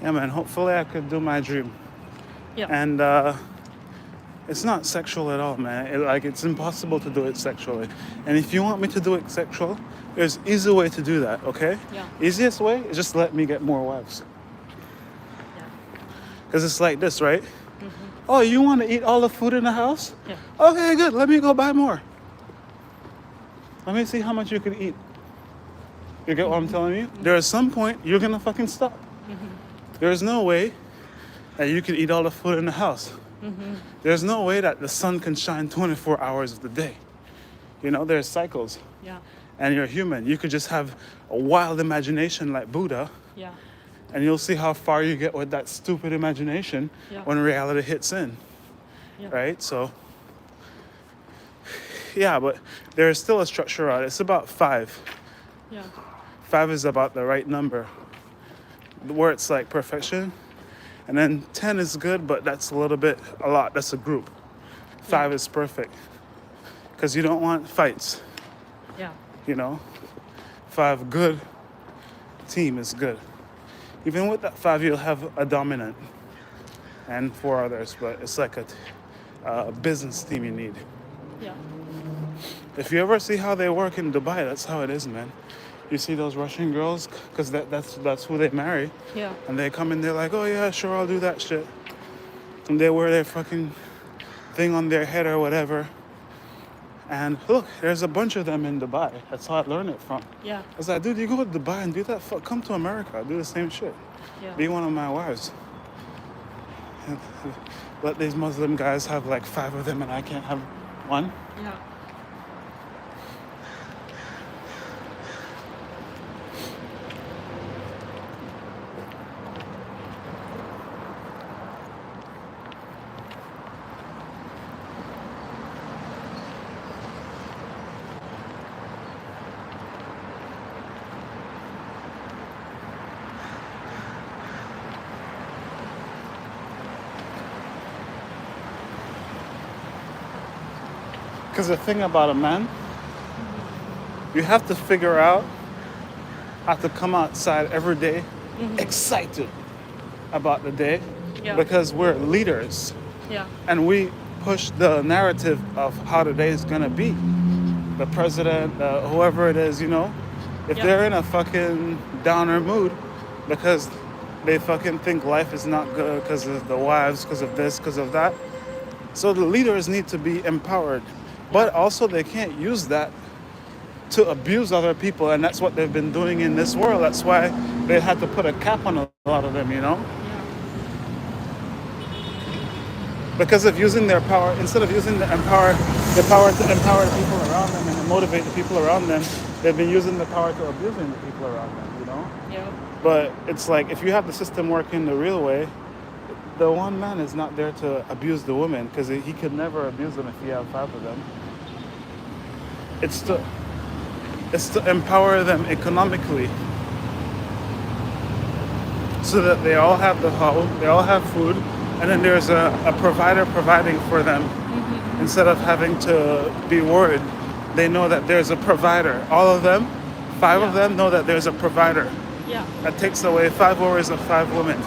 Yeah, man. Hopefully, I could do my dream. Yeah. And it's not sexual at all, man. It's impossible to do it sexually. And if you want me to do it sexual, there's easy way to do that. Okay? Yeah. Easiest way is just let me get more wives. Yeah. Because it's like this, right? Mm-hmm. Oh, you want to eat all the food in the house? Yeah. Okay, good. Let me go buy more. Let me see how much you can eat. You get what I'm telling you? There is some point you're gonna fucking stop. There's no way that you can eat all the food in the house. There's no way that the sun can shine 24 hours of the day. You know, there's cycles. Yeah. And you're human. You could just have a wild imagination like Buddha, Yeah. and you'll see how far you get with that stupid imagination Yeah. when reality hits in. Yeah. Right? So, yeah, but there is still a structure on it. It's about 5. Yeah. 5 is about the right number, where it's like perfection. And then 10 is good, but that's a lot. That's a group. 5 is perfect. Because you don't want fights, Yeah. you know? 5 good team is good. Even with that 5, you'll have a dominant and 4 others, but it's like a business team you need. Yeah. If you ever see how they work in Dubai, that's how it is, man. You see those Russian girls, because that's who they marry. Yeah. And they come in, they're like, oh yeah, sure, I'll do that shit. And they wear their fucking thing on their head or whatever. And look, there's a bunch of them in Dubai. That's how I learned it from. Yeah. I was like, dude, you go to Dubai and do that, come to America, do the same shit. Yeah. Be one of my wives. And let these Muslim guys have like 5 of them and I can't have one. Yeah. Because the thing about a man, you have to figure out how to come outside every day excited about the day Yeah. because we're leaders Yeah. and we push the narrative of how the day is going to be. The president, whoever it is, you know, if Yeah. they're in a fucking downer mood because they fucking think life is not good because of the wives, because of this, because of that. So the leaders need to be empowered, but also they can't use that to abuse other people, and that's what they've been doing in this world. That's why they had to put a cap on a lot of them, you know, Yeah. because of using their power instead of using the power to empower the people around them and to motivate the people around them. They've been using the power to abusing the people around them, you know. Yeah. But it's like if you have the system working the real way, the one man is not there to abuse the woman because he could never abuse them if he had 5 of them. It's to empower them economically so that they all have the home, they all have food, and then there's a provider providing for them instead of having to be worried. They know that there's a provider. All of them, 5 of Yeah. them know that there's a provider. Yeah. That takes away 5 worries of 5 women.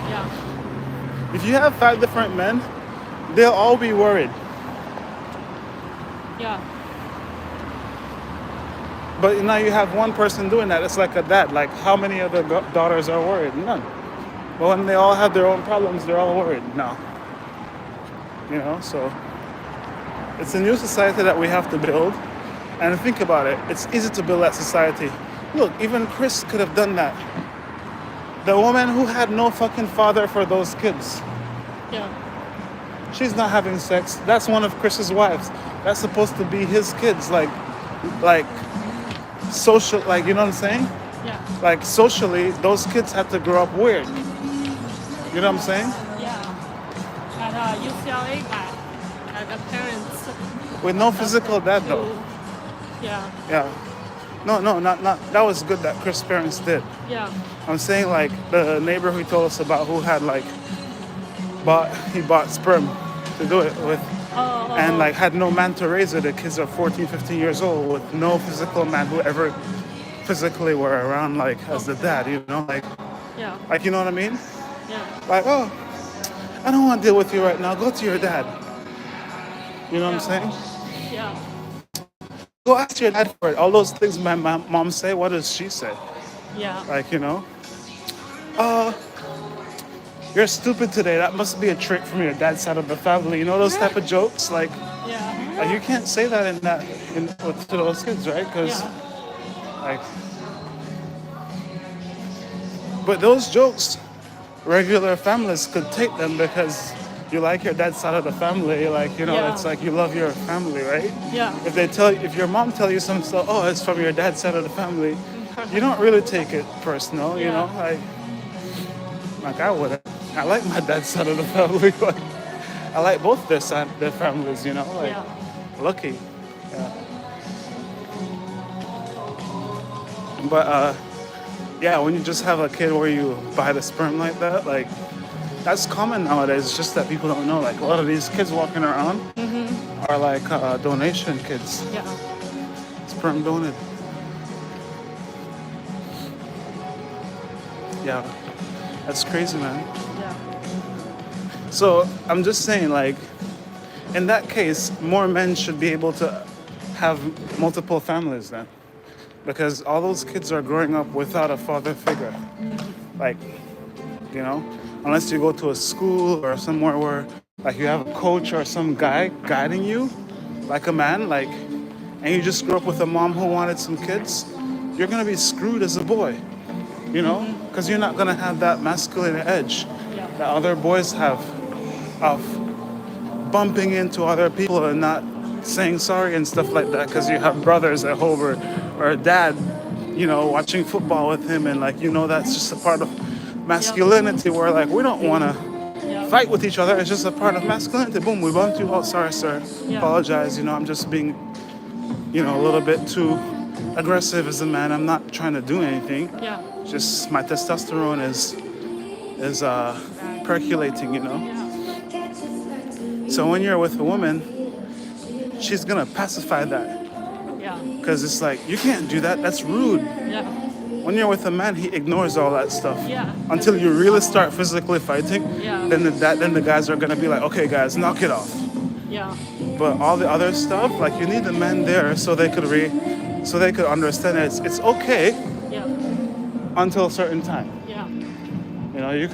Yeah. If you have 5 different men, they'll all be worried. Yeah. But now you have one person doing that. It's like a dad. Like, how many of the daughters are worried? None. But when they all have their own problems, they're all worried now. You know, so it's a new society that we have to build. And think about it. It's easy to build that society. Look, even Chris could have done that. The woman who had no fucking father for those kids. Yeah. She's not having sex. That's one of Chris's wives. That's supposed to be his kids. Like social, like, you know what I'm saying? Yeah. Like socially, those kids had to grow up weird. You know what I'm saying? Yeah. At UCLA, the parents With no physical dad though. to, yeah. Yeah. No, not. That was good that Chris' parents did. Yeah. I'm saying like the neighbor who told us about who had like he bought sperm to do it with. And like had no man to raise it. The kids are 14, 15 years old with no physical man who ever physically were around like as the dad, you know, like Yeah. Like, you know what I mean? Yeah. Like, oh, I don't want to deal with you right now. Go to your dad. You know what I'm saying? Yeah. Go ask your dad for it. All those things my mom say, what does she say? Yeah. Like, uh, you're stupid today. That must be a trick from your dad's side of the family. You know those type of jokes? Like Yeah. you can't say that to those kids, right? Because, Yeah. like, but those jokes, regular families could take them because you like your dad's side of the family. Like, Yeah. it's like you love your family, right? Yeah. If your mom tell you some stuff, oh, it's from your dad's side of the family, you don't really take it personal, Yeah. like I wouldn't. I like my dad's side of the family. Like, I like both their families, like Yeah. lucky. Yeah. But yeah, when you just have a kid where you buy the sperm like that, like that's common nowadays. It's just that people don't know. Like a lot of these kids walking around are like donation kids, Yeah. sperm donated. Yeah, that's crazy, man. Yeah. So I'm just saying, like, in that case, more men should be able to have multiple families then, because all those kids are growing up without a father figure. Like, unless you go to a school or somewhere where, like, you have a coach or some guy guiding you, like a man, like, and you just grew up with a mom who wanted some kids, you're gonna be screwed as a boy, because you're not gonna have that masculine edge Yeah. that other boys have of bumping into other people and not saying sorry and stuff like that because you have brothers at home or a dad, watching football with him and like, that's just a part of masculinity where like we don't want to Yeah. fight with each other. It's just a part of masculinity. Boom, we bumped you. Oh, sorry, sir. Yeah. Apologize. I'm just being, a little bit too aggressive as a man. I'm not trying to do anything. Yeah. Just my testosterone is percolating. Yeah. So when you're with a woman, she's gonna pacify that Yeah. because it's like you can't do that. That's rude. Yeah. When you're with a man, he ignores all that stuff Yeah. until you really start physically fighting. Yeah. Then the guys are gonna be like, okay, guys, knock it off. Yeah. But all the other stuff, like you need the men there so they could understand that it's okay Yeah. until a certain time. Yeah. You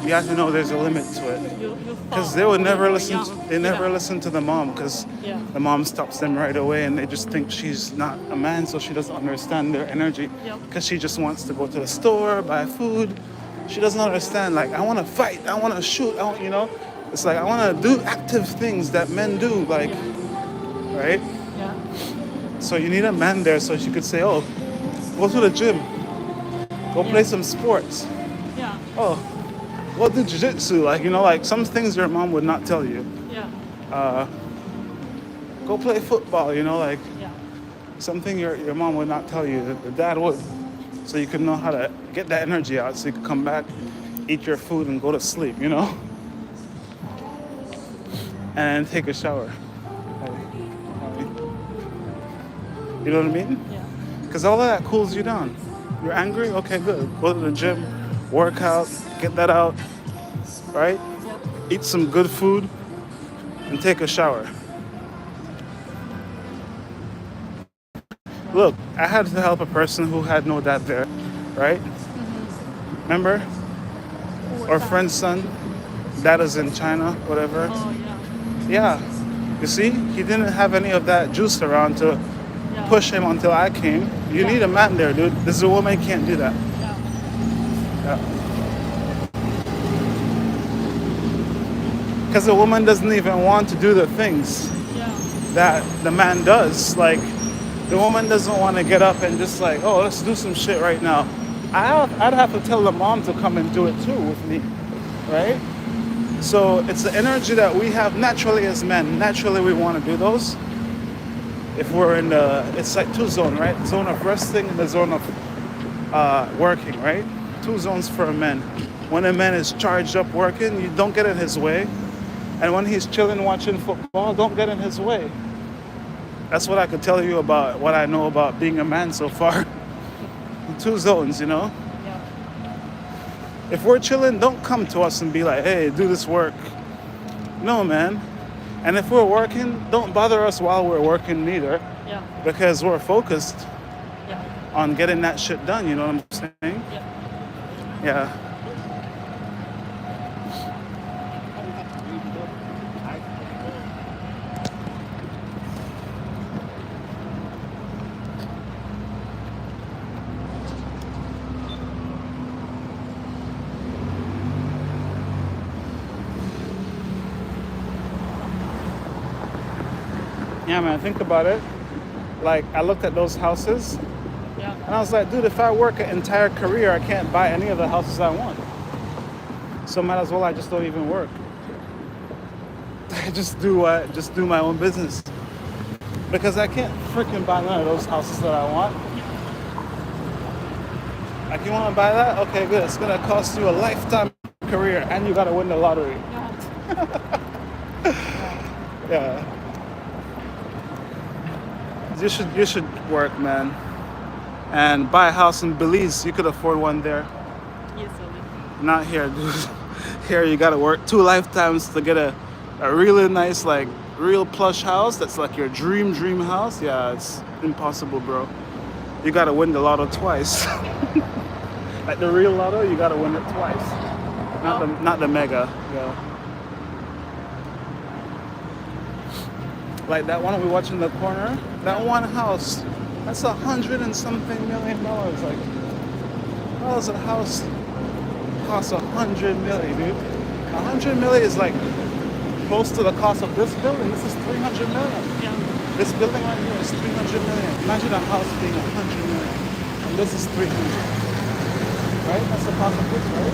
Yeah. have to know there's a limit to it. You Because fall they would when never you're listen. young. They never Yeah. listen to the mom because Yeah. the mom stops them right away, and they just think she's not a man, so she doesn't understand their energy. Yep. Because she just wants to go to the store, buy food. She doesn't understand. Like, I want to fight. I want to shoot. It's like I want to do active things that men do. Like, right? Yeah. So you need a man there, so she could say, "Oh, go to the gym. Go play some sports. Yeah. Oh, go do jiu-jitsu." Like some things your mom would not tell you. Yeah. Go play football, like Yeah. something your mom would not tell you, the dad would. So you could know how to get that energy out so you could come back, eat your food, and go to sleep, And take a shower. You know what I mean? Yeah. Because all of that cools you down. You're angry? Okay, good. Go to the gym, work out, get that out, right? Yep. Eat some good food, and take a shower. Look, I had to help a person who had no dad there, right? Remember? Our friend's son, dad is in China, whatever. Oh yeah. Yeah. You see, he didn't have any of that juice around to Yeah. push him until I came. You Yeah. need a man there, dude. This is a woman can't do that. Yeah. Yeah. Because a woman doesn't even want to do the things Yeah. that the man does. Like, the woman doesn't want to get up and just like, oh, let's do some shit right now. I'd have to tell the mom to come and do it too with me, right? So it's the energy that we have naturally as men. Naturally, we want to do those. If we're it's like two zones, right? Zone of resting and the zone of working, right? Two zones for a man. When a man is charged up working, you don't get in his way. And when he's chilling watching football, don't get in his way. That's what I could tell you about what I know about being a man so far. Two zones, Yeah. If we're chilling, don't come to us and be like, hey, do this work. No, man. And if we're working, don't bother us while we're working neither, Yeah. because we're focused Yeah. on getting that shit done. You know what I'm saying? Yeah. Yeah. Yeah, man, think about it. Like, I looked at those houses Yeah. and I was like, dude, if I work an entire career, I can't buy any of the houses I want. So might as well I just don't even work. just do my own business. Because I can't freaking buy none of those houses that I want. Like, you want to buy that? Okay, good. It's gonna cost you a lifetime career, and you gotta win the lottery. Yeah. Yeah. You should work, man, and buy a house in Belize. You could afford one there. Easily. Not here, dude. Here you gotta work 2 lifetimes to get a really nice, like, real plush house that's like your dream house. Yeah, it's impossible, bro. You gotta win the lotto twice. Like the real lotto, you gotta win it twice. Not the mega. Yeah. Like that one we watch in the corner. That one house, that's $100 and something million. Like, how does a house cost $100 million, dude? $100 million is like close to the cost of this building. This is $300 million. Yeah. This building right here is $300 million. Imagine a house being $100 million, and this is $300. Right? That's the cost of this, right?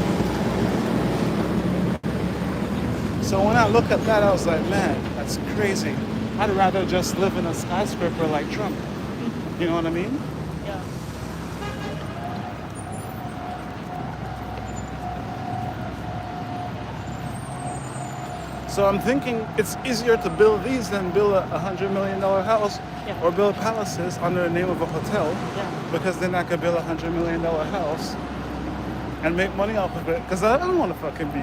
So when I look at that, I was like, man, that's crazy. I'd rather just live in a skyscraper like Trump. You know what I mean? Yeah. So I'm thinking it's easier to build these than build a $100 million house, Yeah. or build palaces under the name of a hotel, Yeah. because then I could build a $100 million house and make money off of it. Because I don't want to fucking be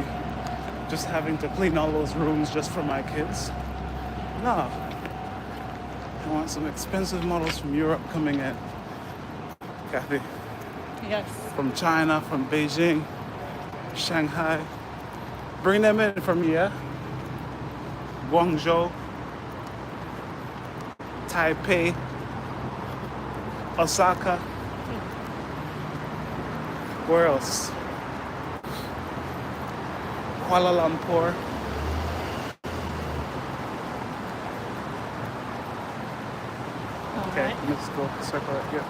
just having to clean all those rooms just for my kids. No. I want some expensive models from Europe coming in. Kathy. Yes. From China, from Beijing, Shanghai. Bring them in from here. Guangzhou, Taipei, Osaka. Where else? Kuala Lumpur. All Okay, right. let's go circle it here.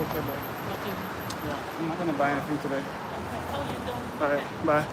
Okay, bye. Okay. Yeah, I'm not gonna buy anything today. Oh, you don't. All right, bye.